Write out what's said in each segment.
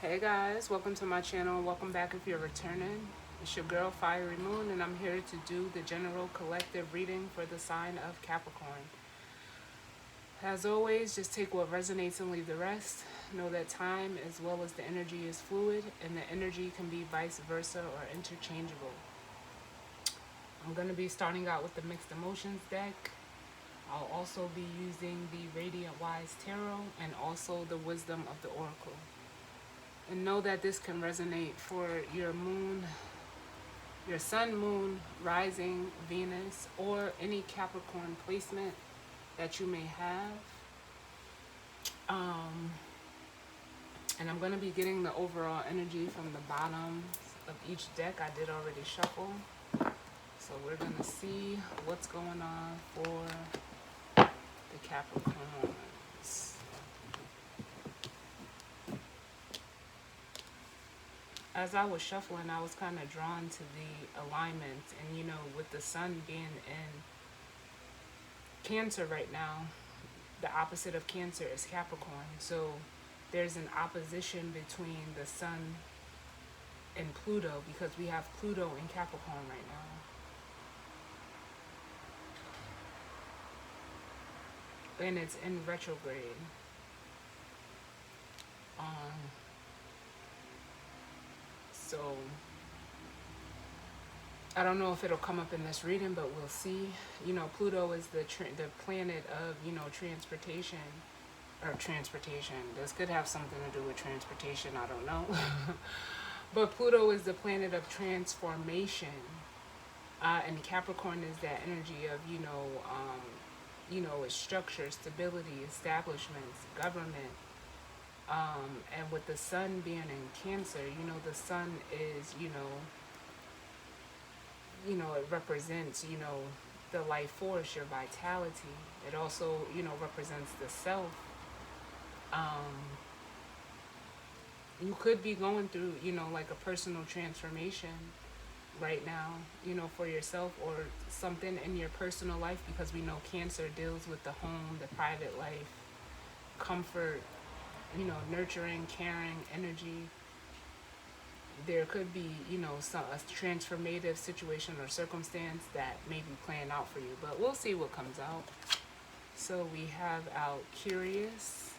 Hey guys, welcome to my channel. Welcome back if you're returning. It's your girl Fiery Moon, and I'm here to do the general collective reading for the sign of Capricorn. As always, just take what resonates and leave the rest. Know that time as well as the energy is fluid, and the energy can be vice versa or interchangeable. I'm going to be starting out with the Mixed Emotions deck. I'll also be using the Radiant Wise Tarot and also the Wisdom of the Oracle. And know that this can resonate for your moon, your sun, moon, rising, Venus, or any Capricorn placement that you may have. And I'm going to be getting the overall energy from the bottom of each deck. I did already shuffle. So we're going to see what's going on for the Capricorns. As I was shuffling, I was kind of drawn to the alignment, and with the sun being in Cancer right now, the opposite of Cancer is Capricorn. So there's an opposition between the sun and Pluto because we have Pluto in Capricorn right now. And it's in retrograde. So I don't know if it'll come up in this reading, but we'll see. Pluto is the planet of, transportation. Or transportation. This could have something to do with transportation, I don't know. But Pluto is the planet of transformation. And Capricorn is that energy of, it's structure, stability, establishments, government. And with the sun being in Cancer, the sun is, it represents, the life force, your vitality. It also, represents the self. You could be going through, like a personal transformation right now, for yourself or something in your personal life, because we know Cancer deals with the home, the private life, comfort, nurturing, caring, energy. There could be, a transformative situation or circumstance that may be playing out for you, but we'll see what comes out. So we have out Curious,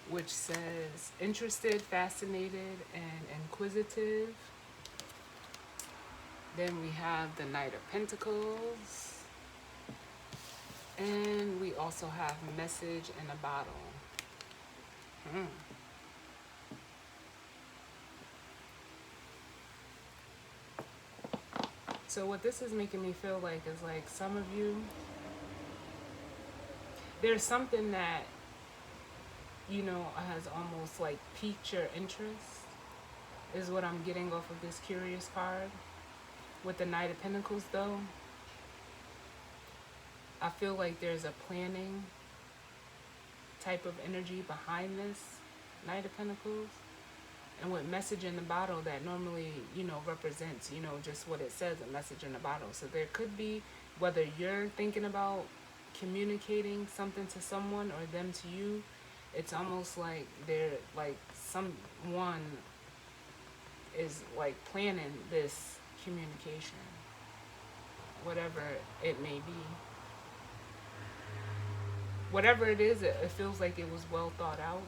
which says interested, fascinated, and inquisitive. Then we have the Knight of Pentacles. And we also have Message in a Bottle. So what this is making me feel like is like some of you, there's something that, has almost like piqued your interest, is what I'm getting off of this Curious card. With the Knight of Pentacles though, I feel like there's a planning type of energy behind this Knight of Pentacles. And with Message in the Bottle, that normally, represents, just what it says, a message in a bottle. So there could be, whether you're thinking about communicating something to someone or them to you, it's almost like they're like someone is like planning this communication, whatever it may be. Whatever it is, it feels like it was well thought out,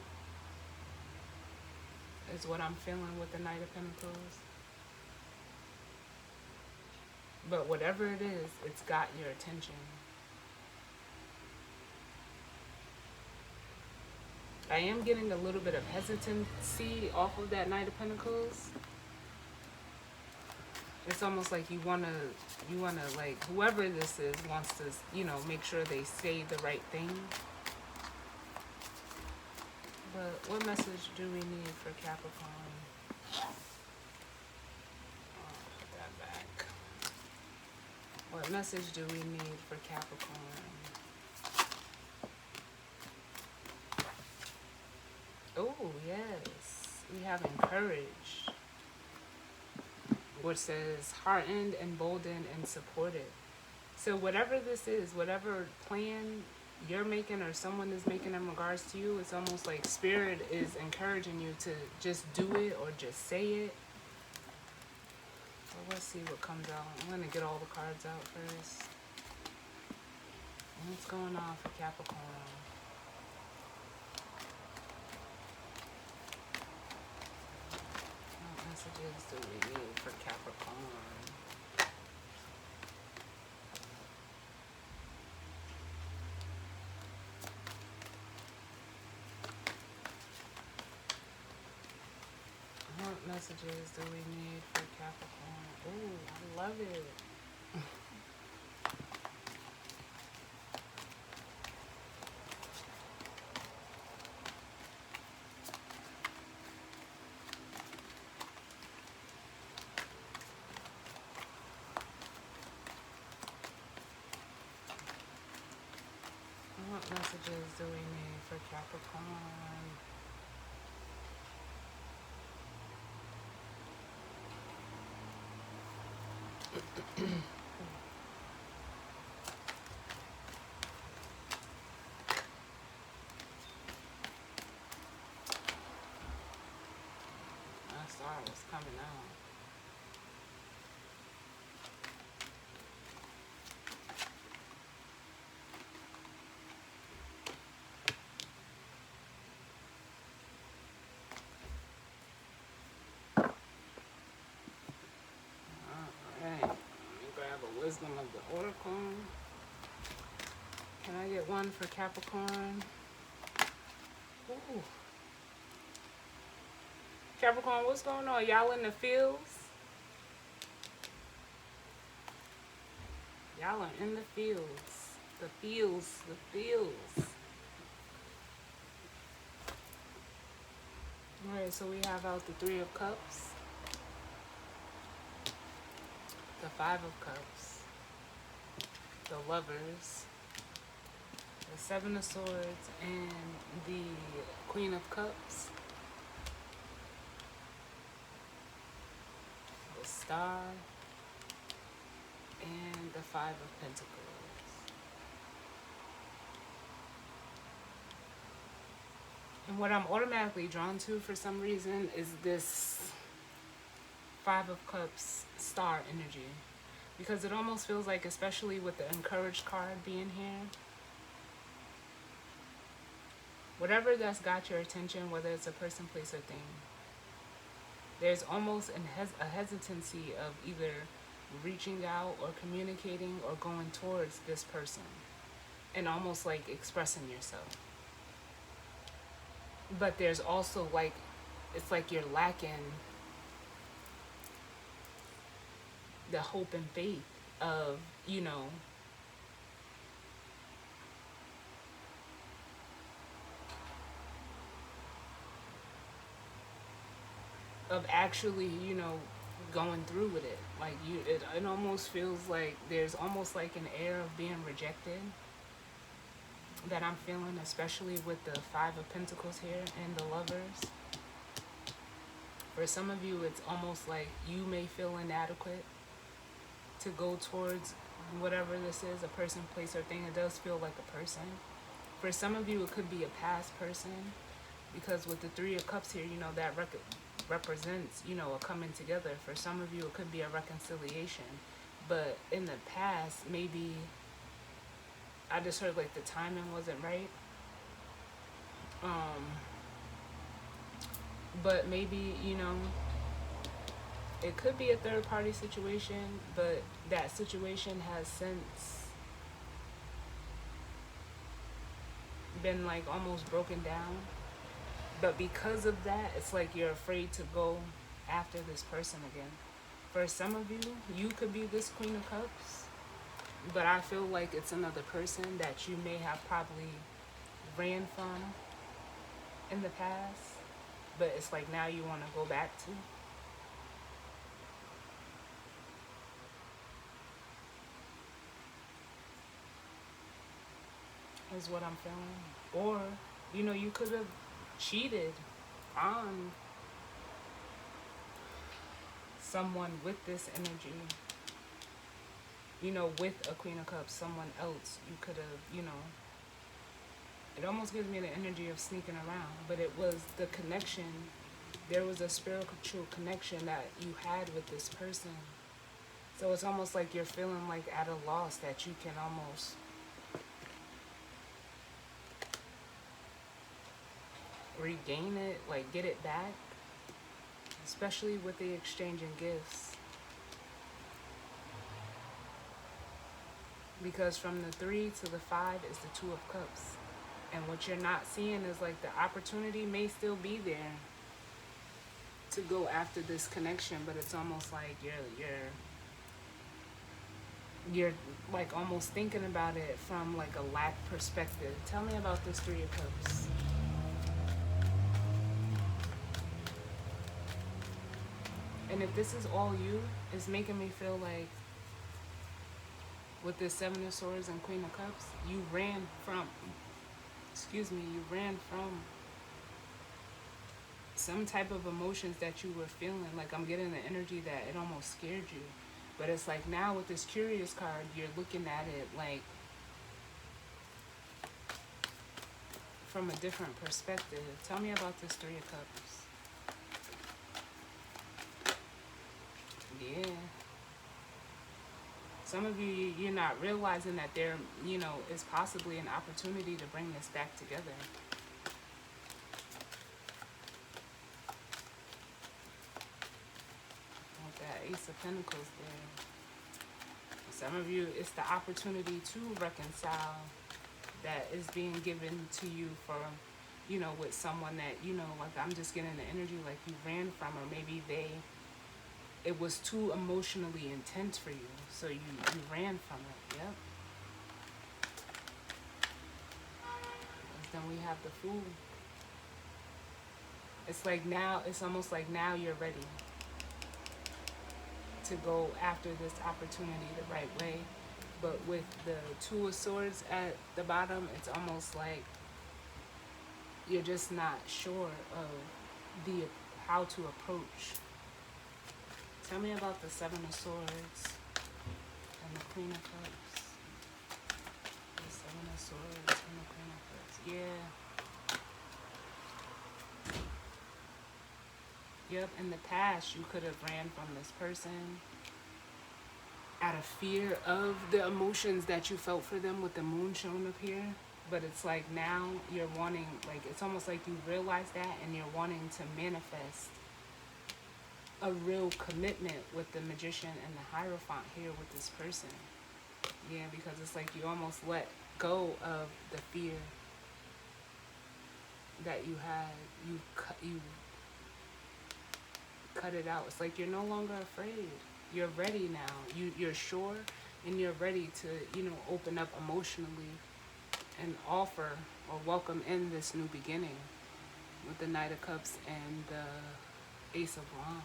is what I'm feeling with the Knight of Pentacles. But whatever it is, it's got your attention. I am getting a little bit of hesitancy off of that Knight of Pentacles. It's almost like you wanna like, whoever this is wants to, make sure they say the right thing. But what message do we need for Capricorn? Put that back. What message do we need for Capricorn? Oh, yes. We have Encouraged, which says heartened, emboldened, and supported. So whatever this is, whatever plan you're making or someone is making in regards to you, it's almost like spirit is encouraging you to just do it or just say it. Well, let's see what comes out. I'm going to get all the cards out first. What's going on for Capricorn? What messages do we need for Capricorn? What messages do we need for Capricorn? Ooh, I love it. What messages do we need for Capricorn? That star was coming out. Alright, let me grab a wisdom of the oracle. Can I get one for Capricorn? Ooh. Capricorn, what's going on? Y'all in the fields? Y'all are in the fields. The fields. The fields. Alright, so we have out the Three of Cups. The Five of Cups. The Lovers. The Seven of Swords. And the Queen of Cups. The Star. And the Five of Pentacles. And what I'm automatically drawn to for some reason is this Five of Cups star energy. Because it almost feels like, especially with the encouraged card being here, whatever that's got your attention, whether it's a person, place, or thing, there's almost a hesitancy of either reaching out or communicating or going towards this person and almost like expressing yourself. But there's also like, it's like you're lacking the hope and faith of, you know, of actually, you know, going through with it. Like it almost feels like there's almost like an air of being rejected that I'm feeling, especially with the Five of Pentacles here and the Lovers. For some of you, it's almost like you may feel inadequate to go towards whatever this is, a person, place, or thing. It does feel like a person. For some of you, it could be a past person, because with the Three of Cups here, you know, that represents, you know, a coming together. For some of you, it could be a reconciliation. But in the past, maybe I just heard like the timing wasn't right. But maybe, you know, it could be a third party situation, but that situation has since been like almost broken down. But because of that, it's like you're afraid to go after this person again. For some of you, you could be this Queen of Cups, but I feel like it's another person that you may have probably ran from in the past, but it's like now you want to go back to. Is what I'm feeling. Or, you know, you could have cheated on someone with this energy. You know, with a Queen of Cups, someone else, you could have, you know, It almost gives me the energy of sneaking around, but it was the connection. There was a spiritual connection that you had with this person. So it's almost like you're feeling like at a loss, that you can almost regain it, like get it back, especially with the exchanging gifts. Because from the 3 to the 5 is the 2 of Cups. And what you're not seeing is like the opportunity may still be there to go after this connection, but it's almost like you're like almost thinking about it from like a lack perspective. Tell me about this 3 of Cups. And if this is all you, it's making me feel like with this 7 of Swords and Queen of Cups, you ran from some type of emotions that you were feeling. Like, I'm getting the energy that it almost scared you. But it's like now with this Curious card, you're looking at it like from a different perspective. Tell me about this 3 of Cups. Yeah. Some of you, you're not realizing that there, is possibly an opportunity to bring this back together. With that Ace of Pentacles there. Some of you, it's the opportunity to reconcile that is being given to you for, with someone that, like I'm just getting the energy like you ran from, or maybe it was too emotionally intense for you, so you ran from it. Yep. Then we have the Fool. It's like now, it's almost like now you're ready to go after this opportunity the right way. But with the 2 of Swords at the bottom, it's almost like you're just not sure of how to approach. Tell me about the 7 of Swords and the Queen of Cups. The 7 of Swords and the Queen of Cups. Yeah. Yep, in the past you could have ran from this person out of fear of the emotions that you felt for them with the Moon showing up here. But it's like now you're wanting, like it's almost like you realize that and you're wanting to manifest a real commitment with the Magician and the Hierophant here with this person. Yeah, because it's like you almost let go of the fear that you had. You cut it out. It's like you're no longer afraid. You're ready now. You're sure, and you're ready to, open up emotionally and offer or welcome in this new beginning with the Knight of Cups and the Ace of Wands.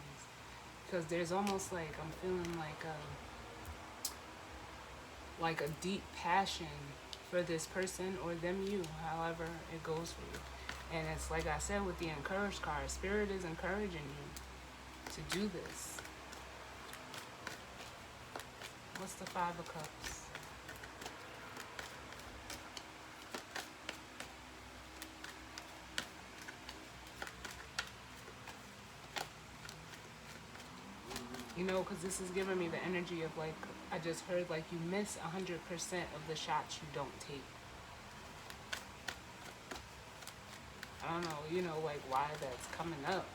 Because there's almost like, I'm feeling like a deep passion for this person or them, you, however it goes for you. And it's like I said with the Encourage card, Spirit is encouraging you to do this. What's the 5 of Cups? Because this is giving me the energy of like, I just heard like you miss 100% of the shots you don't take. I don't know, like why that's coming up.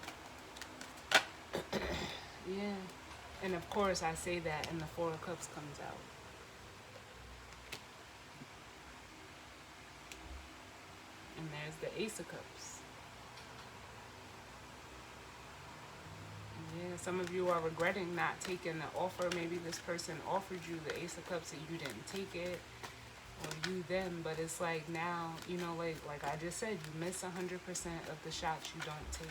Yeah. And of course I say that and the 4 of Cups comes out. And there's the Ace of Cups. Yeah, some of you are regretting not taking the offer. Maybe this person offered you the Ace of Cups and you didn't take it, or you them. But it's like now, like I just said, you miss 100% of the shots you don't take.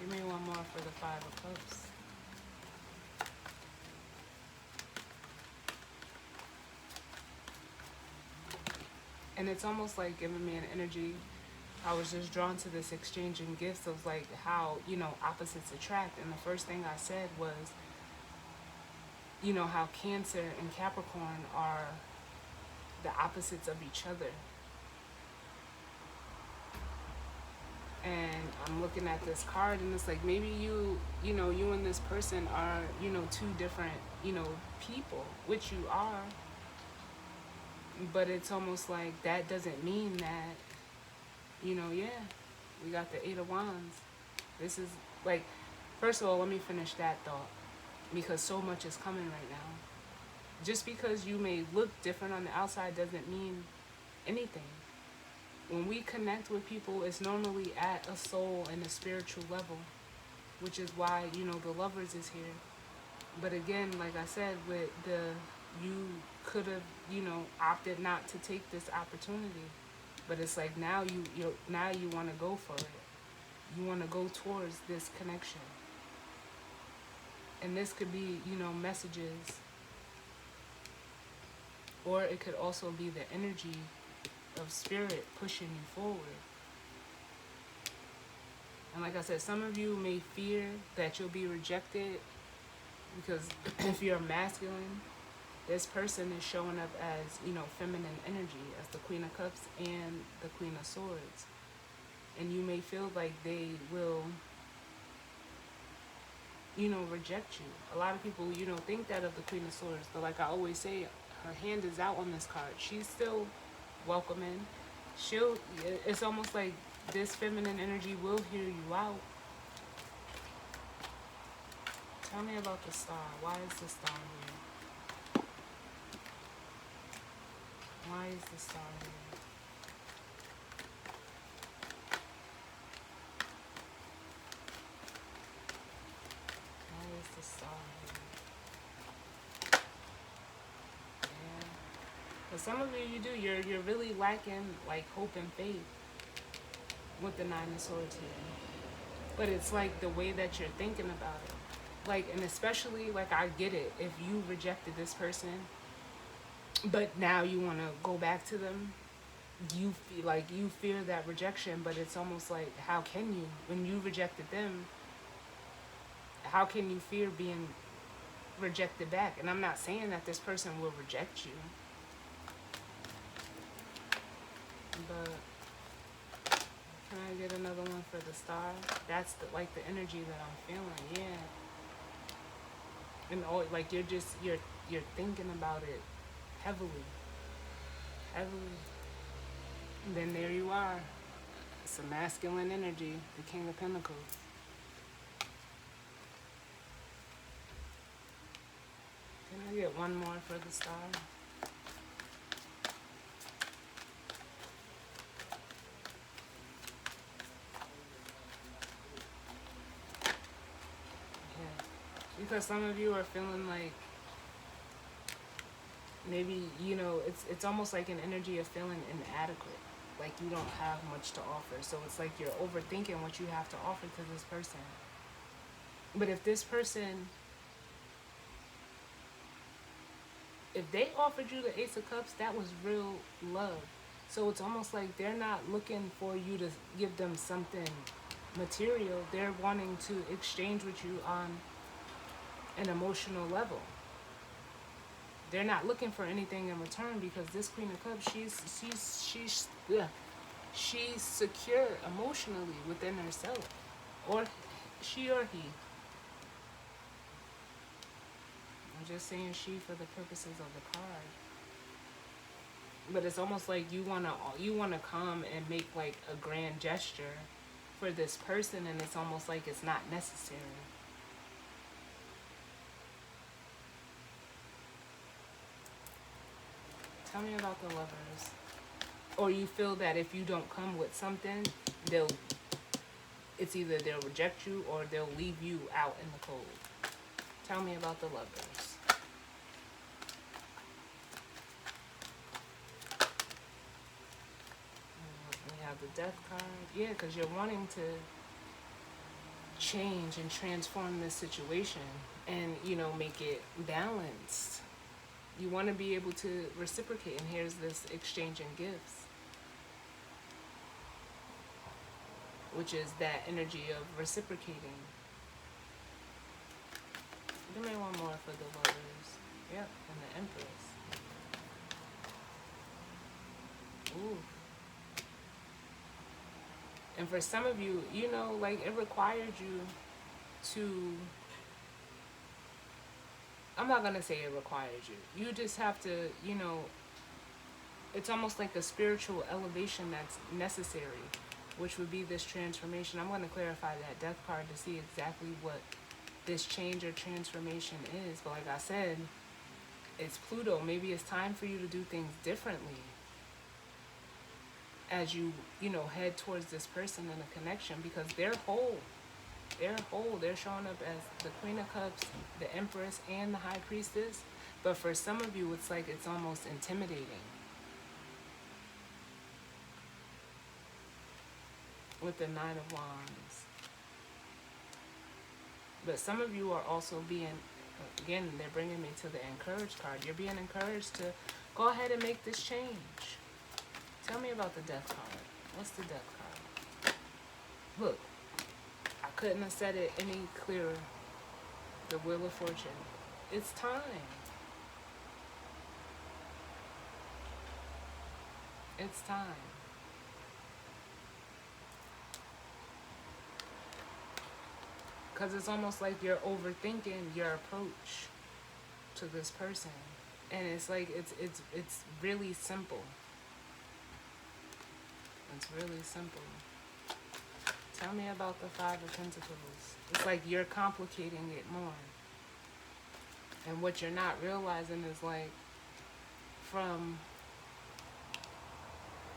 Give me one more for the 5 of Cups. And it's almost like giving me an energy. I was just drawn to this exchanging gifts of like how, opposites attract. And the first thing I said was, how Cancer and Capricorn are the opposites of each other. And I'm looking at this card, and it's like maybe you and this person are, two different, people, which you are. But it's almost like that doesn't mean that, yeah, we got the Eight of Wands. This is like, first of all, let me finish that thought, because so much is coming right now. Just because you may look different on the outside doesn't mean anything. When we connect with people, it's normally at a soul and a spiritual level, which is why, the Lovers is here. But again, like I said, with you could have, opted not to take this opportunity. But it's like now now you want to go for it. You want to go towards this connection. And this could be, messages. Or it could also be the energy of spirit pushing you forward. And like I said, some of you may fear that you'll be rejected because if you're masculine, this person is showing up as, feminine energy, as the Queen of Cups and the Queen of Swords. And you may feel like they will, reject you. A lot of people, think that of the Queen of Swords. But like I always say, her hand is out on this card. She's still welcoming. It's almost like this feminine energy will hear you out. Tell me about the star. Why is the star here? Why is the star here? Why is the star here? Yeah. But some of you do. You're really lacking like hope and faith with the Nine of Swords here. But it's like the way that you're thinking about it. Like, and especially, like, I get it. If you rejected this person, but now you want to go back to them, you feel like you fear that rejection, but it's almost like, how can you? When you rejected them, how can you fear being rejected back? And I'm not saying that this person will reject you. But can I get another one for the star? That's the energy that I'm feeling, yeah. And like you're thinking about it heavily. And then there you are. It's a masculine energy, the King of Pentacles. Can I get one more for the star? Because some of you are feeling like maybe, it's almost like an energy of feeling inadequate. Like you don't have much to offer. So it's like you're overthinking what you have to offer to this person. But if this person, if they offered you the Ace of Cups, that was real love. So it's almost like they're not looking for you to give them something material. They're wanting to exchange with you on an emotional level. They're not looking for anything in return, because this Queen of Cups, she's secure emotionally within herself, or she or he. I'm just saying she for the purposes of the card. But it's almost like you wanna come and make like a grand gesture for this person, and it's almost like it's not necessary. Tell me about the Lovers. Or you feel that if you don't come with something, it's either they'll reject you or they'll leave you out in the cold. Tell me about the Lovers. We have the Death card. Yeah, because you're wanting to change and transform this situation and, make it balanced. You want to be able to reciprocate, and here's this exchanging gifts, which is that energy of reciprocating. Give me one more for the Lovers. Yep, and the Empress. Ooh. And for some of you, you know, like it required you to, I'm not gonna say it requires you. You just have to, you know, it's almost like a spiritual elevation that's necessary, which would be this transformation. I'm gonna clarify that death card to see exactly what this change or transformation is. But like I said, it's Pluto. Maybe it's time for you to do things differently as you know, head towards this person in a connection, because they're whole. They're whole. They're showing up as the Queen of Cups, the Empress, and the High Priestess. But for some of you, it's like it's almost intimidating. With the Nine of Wands. But some of you are also being, again, they're bringing me to the encouraged card. You're being encouraged to go ahead and make this change. Tell me about the Death card. What's the Death card? Look, I couldn't have said it any clearer. The Wheel of Fortune. It's time. It's time. Because it's almost like you're overthinking your approach to this person. And it's like, it's really simple. It's really simple. Tell me about the Five of Pentacles. It's like you're complicating it more. And what you're not realizing is like, from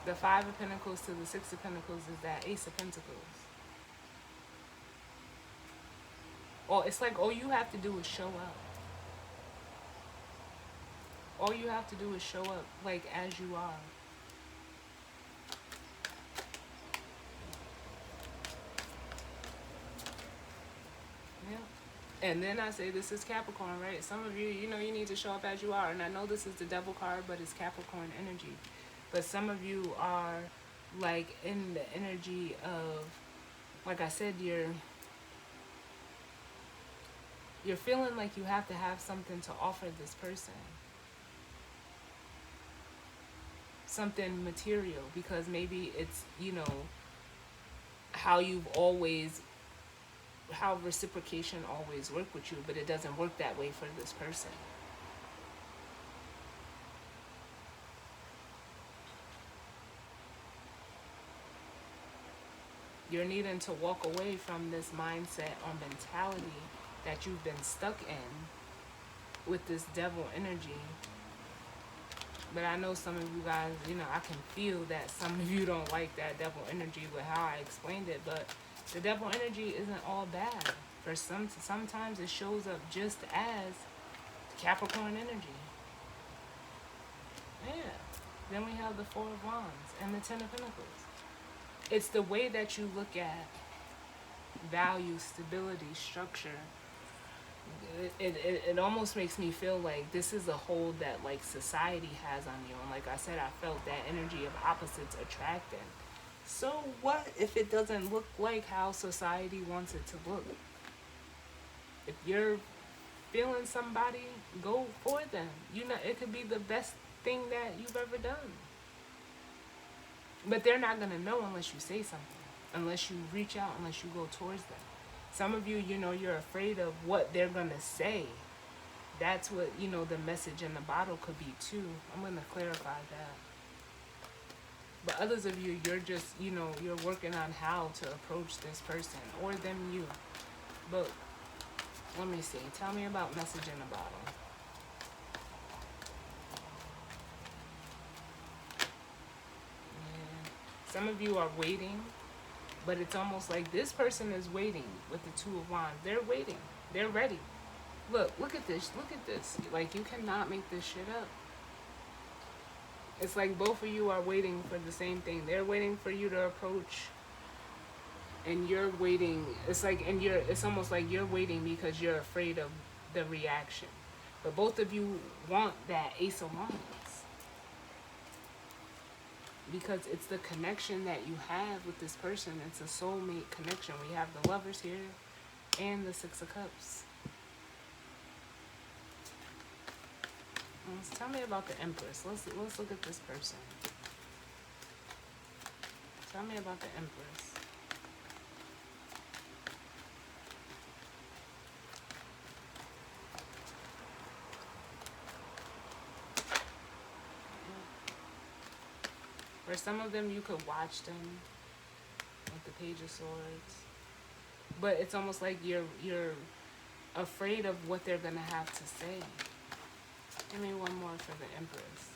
the Five of Pentacles to the Six of Pentacles is that Ace of Pentacles. Or it's like all you have to do is show up. All you have to do is show up like as you are. Yeah. And then I say this is Capricorn, right? Some of you, you know, you need to show up as you are. And I know this is the Devil card, but it's Capricorn energy. But some of you are like in the energy of, like I said, you're feeling like you have to have something to offer this person. Something material, because maybe it's, you know, how reciprocation always worked with you, but it doesn't work that way for this person. You're needing to walk away from this mindset or mentality that you've been stuck in with this Devil energy. But I know some of you guys, you know, I can feel that some of you don't like that Devil energy with how I explained it. But the Devil energy isn't all bad. For sometimes it shows up just as Capricorn energy. Yeah. Then we have the Four of Wands and the Ten of Pentacles. It's the way that you look at value, stability, structure. It almost makes me feel like this is a hold that like society has on you. And like I said, I felt that energy of opposites attracting. So what if it doesn't look like how society wants it to look? If you're feeling somebody, go for them. You know, it could be the best thing that you've ever done. But they're not going to know unless you say something, unless you reach out, unless you go towards them. Some of you, you know, you're afraid of what they're going to say. That's what, you know, the message in the bottle could be too. I'm going to clarify that. But others of you, you're just, you know, you're working on how to approach this person or them you. But let me see. Tell me about message in the bottle. Some of you are waiting, but it's almost like this person is waiting with the Two of Wands. They're waiting. They're ready. Look at this. Look at this. Like, you cannot make this shit up. It's like both of you are waiting for the same thing. They're waiting for you to approach, and you're waiting. It's like, and it's almost like you're waiting because you're afraid of the reaction. But both of you want that Ace of Wands. Because it's the connection that you have with this person. It's a soulmate connection. We have the Lovers here and the Six of Cups. Tell me about the Empress. Let's look at this person. Tell me about the Empress. For some of them, you could watch them with the Page of Swords, but it's almost like you're afraid of what they're gonna have to say. Give me one more for the Empress.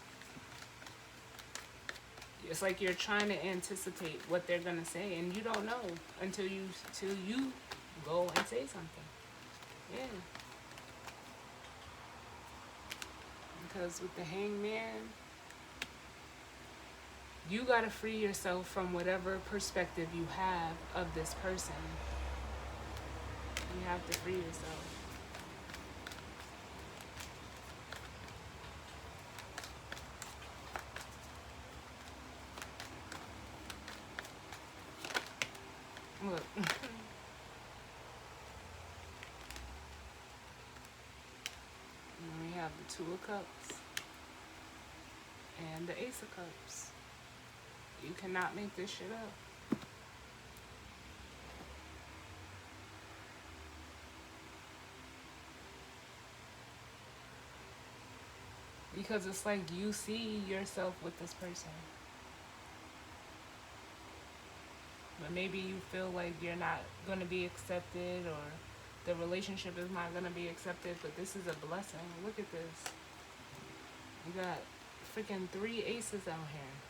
It's like you're trying to anticipate what they're gonna say, and you don't know until you go and say something. Yeah. Because with the Hangman, you gotta free yourself from whatever perspective you have of this person. You have to free yourself. Look. And we have the Two of Cups and the Ace of Cups. You cannot make this shit up. Because it's like you see yourself with this person. But maybe you feel like you're not going to be accepted, or the relationship is not going to be accepted, but this is a blessing. Look at this. You got freaking 3 aces out here.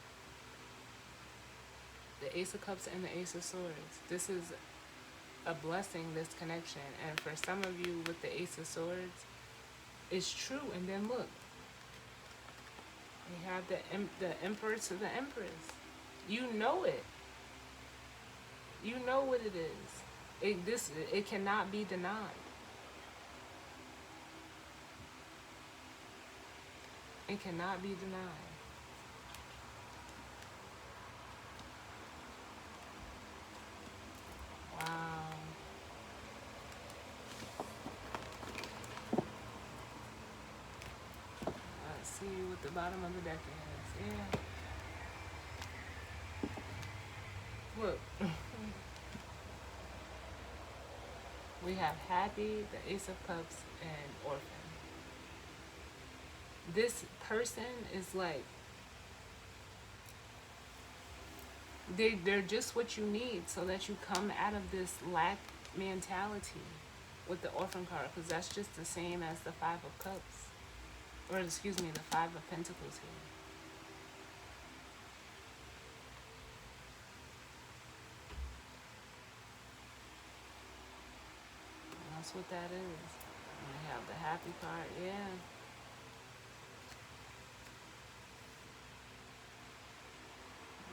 The Ace of Cups and the Ace of Swords. This is a blessing, this connection. And for some of you with the Ace of Swords, it's true. And then look. We have the Emperor to the Empress. You know it. You know what it is. It cannot be denied. It cannot be denied. Wow. Let's see what the bottom of the deck is. Yeah. Look. We have Happy, the Ace of Cups, and Orphan. This person is like, they're just what you need so that you come out of this lack mentality with the Orphan card, because that's just the same as the Five of Cups. Or excuse me, the Five of Pentacles here. That's what that is. And we have the Happy card, yeah.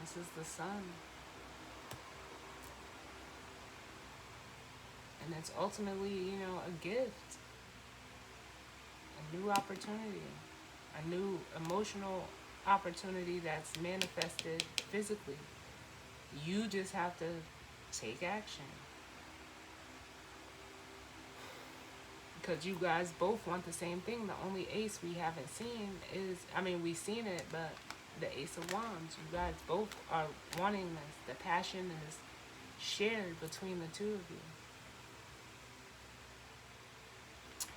This is the Sun. And it's ultimately, you know, a gift. A new opportunity. A new emotional opportunity that's manifested physically. You just have to take action. Because you guys both want the same thing. The only ace we haven't seen is, I mean, we've seen it, but the Ace of Wands. You guys both are wanting this. The passion is shared between the two of you.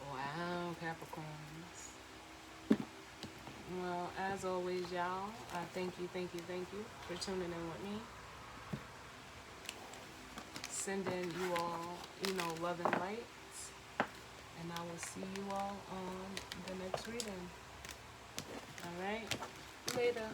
Wow, Capricorns. Well, as always, y'all, thank you for tuning in with me. Sending you all, you know, love and light. And I will see you all on the next reading. All right? Later.